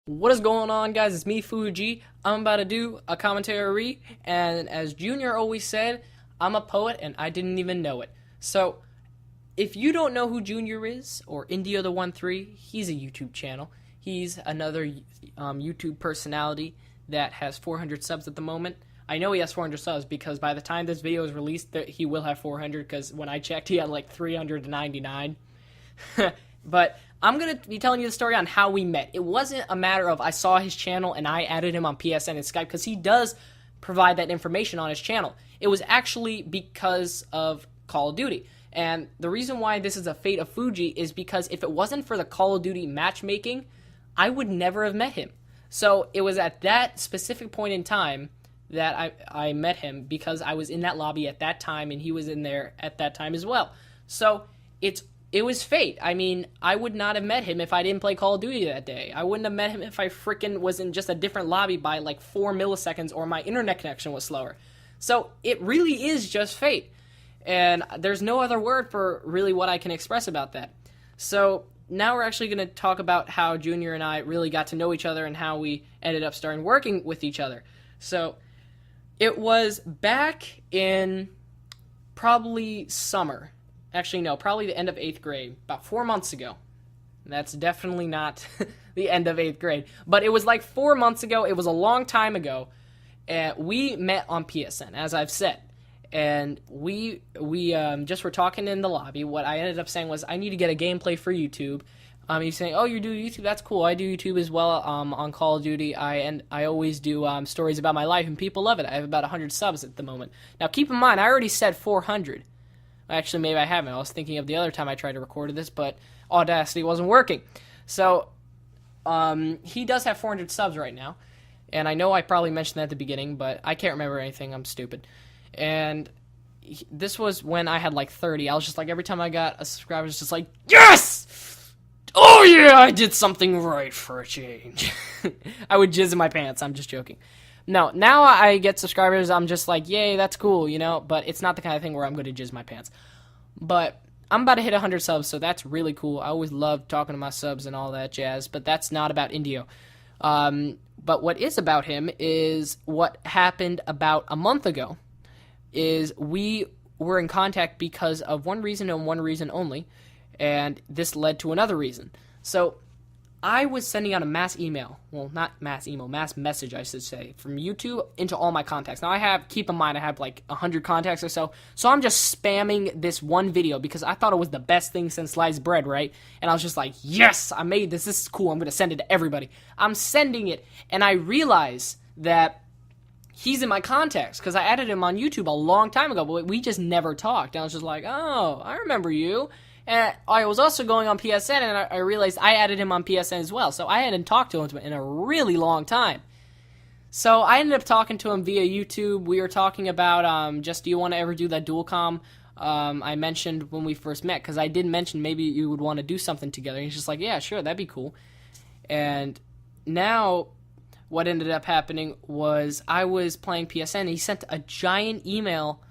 What is going on, guys? It's me, Fuji. I'm about to do a commentary, and as Junior always said, I'm a poet and I didn't even know it. So, if you don't know who Junior is, or IndyoThe13, he's a YouTube channel. He's another YouTube personality that has 400 subs at the moment. I know he has 400 subs because by the time this video is released, he will have 400, because when I checked, he had like 399. But I'm going to be telling you the story on how we met. It wasn't a matter of I saw his channel and I added him on PSN and Skype, because he does provide that information on his channel. It was actually because of Call of Duty. And the reason why this is a fate of Fuji is because if it wasn't for the Call of Duty matchmaking, I would never have met him. So it was at that specific point in time that I met him, because I was in that lobby at that time and he was in there at that time as well. So it was fate. I mean, I would not have met him if I didn't play Call of Duty that day. I wouldn't have met him if I freaking was in just a different lobby by like 4 milliseconds or my internet connection was slower. So it really is just fate. And there's no other word for really what I can express about that. So now we're actually going to talk about how Junior and I really got to know each other and how we ended up starting working with each other. So it was back in probably summer. Actually, no, probably the end of 8th grade, about 4 months ago. That's definitely not the end of 8th grade. But it was like 4 months ago. It was a long time ago. And we met on PSN, as I've said. And we just were talking in the lobby. What I ended up saying was, I need to get a gameplay for YouTube. He's saying, oh, you do YouTube? That's cool. I do YouTube as well on Call of Duty. I always do stories about my life, and people love it. I have about 100 subs at the moment. Now, keep in mind, I already said 400. Actually, maybe I haven't. I was thinking of the other time I tried to record this, but Audacity wasn't working. So, he does have 400 subs right now. And I know I probably mentioned that at the beginning, but I can't remember anything. I'm stupid. And this was when I had like 30. I was just like, every time I got a subscriber, I was just like, yes! Oh yeah, I did something right for a change. I would jizz in my pants. I'm just joking. No, now I get subscribers, I'm just like, yay, that's cool, you know, but it's not the kind of thing where I'm going to jizz my pants. But I'm about to hit 100 subs, so that's really cool. I always love talking to my subs and all that jazz, but that's not about Indio. But what is about him is what happened about a month ago, is we were in contact because of one reason and one reason only, and this led to another reason. So I was sending out a mass email, well, not mass email, mass message, I should say, from YouTube into all my contacts. Now, keep in mind, I have like 100 contacts or so I'm just spamming this one video because I thought it was the best thing since sliced bread, right? And I was just like, yes, I made this, this is cool, I'm going to send it to everybody. I'm sending it, and I realize that he's in my contacts, because I added him on YouTube a long time ago, but we just never talked. And I was just like, oh, I remember you. And I was also going on PSN, and I realized I added him on PSN as well. So I hadn't talked to him in a really long time. So I ended up talking to him via YouTube. We were talking about, do you want to ever do that dual comm I mentioned when we first met? Because I did mention maybe you would want to do something together. And he's just like, yeah, sure, that'd be cool. And now what ended up happening was I was playing PSN, and he sent a giant email,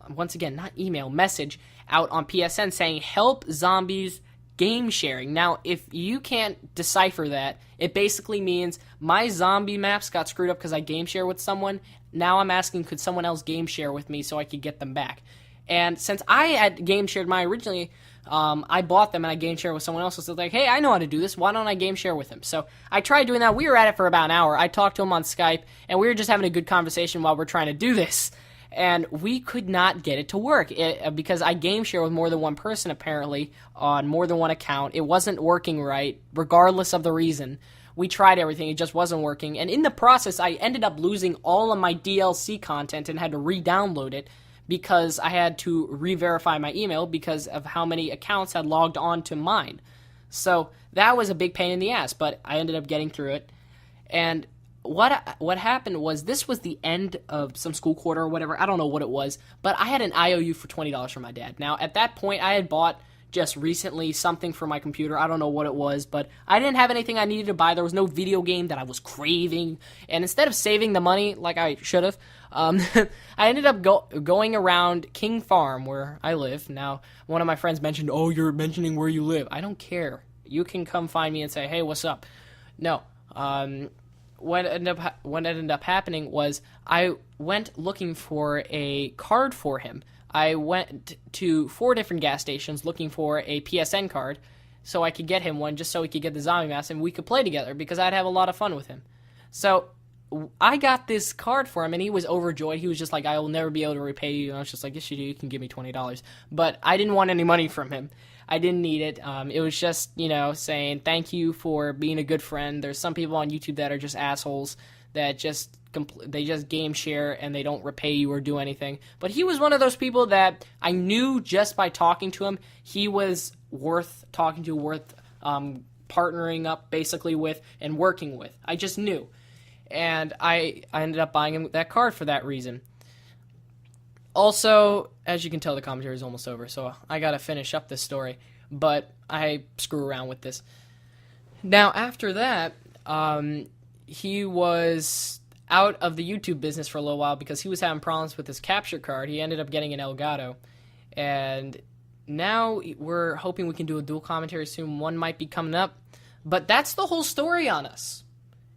once again, not email, message, out on PSN saying, help zombies game sharing. Now, if you can't decipher that, it basically means my zombie maps got screwed up because I game share with someone. Now I'm asking, could someone else game share with me so I could get them back? And since I had game shared mine originally, I bought them and I game share with someone else. So it's like, hey, I know how to do this. Why don't I game share with him? So I tried doing that. We were at it for about an hour. I talked to him on Skype, and we were just having a good conversation while we're trying to do this. And we could not get it to work because I game share with more than one person, apparently, on more than one account. It wasn't working right, regardless of the reason. We tried everything. It just wasn't working. And in the process, I ended up losing all of my DLC content and had to re-download it because I had to re-verify my email because of how many accounts had logged on to mine. So that was a big pain in the ass, but I ended up getting through it. And what happened was, this was the end of some school quarter or whatever. I don't know what it was, but I had an IOU for $20 from my dad. Now, at that point, I had bought just recently something for my computer. I don't know what it was, but I didn't have anything I needed to buy. There was no video game that I was craving, and instead of saving the money like I should have, I ended up going around King Farm, where I live. Now, one of my friends mentioned, oh, you're mentioning where you live. I don't care. You can come find me and say, hey, what's up? No. What ended up happening was I went looking for a card for him. I went to 4 different gas stations looking for a PSN card so I could get him one, just so he could get the zombie mask and we could play together because I'd have a lot of fun with him. So I got this card for him and he was overjoyed. He was just like, I will never be able to repay you. And I was just like, yes, you do. You can give me $20. But I didn't want any money from him. I didn't need it. It was just, saying thank you for being a good friend. There's some people on YouTube that are just assholes that they just game share and they don't repay you or do anything. But he was one of those people that I knew just by talking to him, he was worth talking to, worth partnering up basically with and working with. I just knew. And I ended up buying him that card for that reason. Also, as you can tell, the commentary is almost over, so I gotta finish up this story. But I screw around with this. Now, after that, he was out of the YouTube business for a little while because he was having problems with his capture card. He ended up getting an Elgato. And now we're hoping we can do a dual commentary soon. One might be coming up. But that's the whole story on us.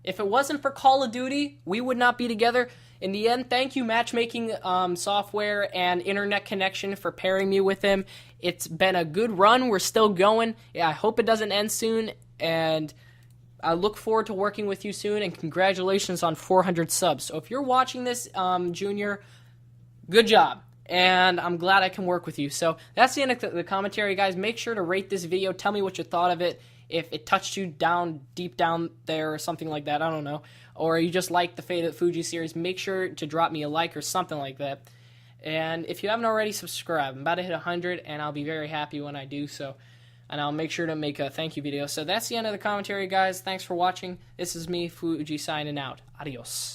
If it wasn't for Call of Duty, we would not be together. In the end, thank you, matchmaking software and internet connection, for pairing me with him. It's been a good run. We're still going. Yeah, I hope it doesn't end soon. And I look forward to working with you soon. And congratulations on 400 subs. So if you're watching this, Junior, good job. And I'm glad I can work with you. So that's the end of the commentary, guys. Make sure to rate this video. Tell me what you thought of it. If it touched you deep down there or something like that, I don't know. Or you just like the Fate of Fuji series, make sure to drop me a like or something like that. And if you haven't already, subscribe. I'm about to hit 100, and I'll be very happy when I do so. And I'll make sure to make a thank you video. So that's the end of the commentary, guys. Thanks for watching. This is me, Fuji, signing out. Adios.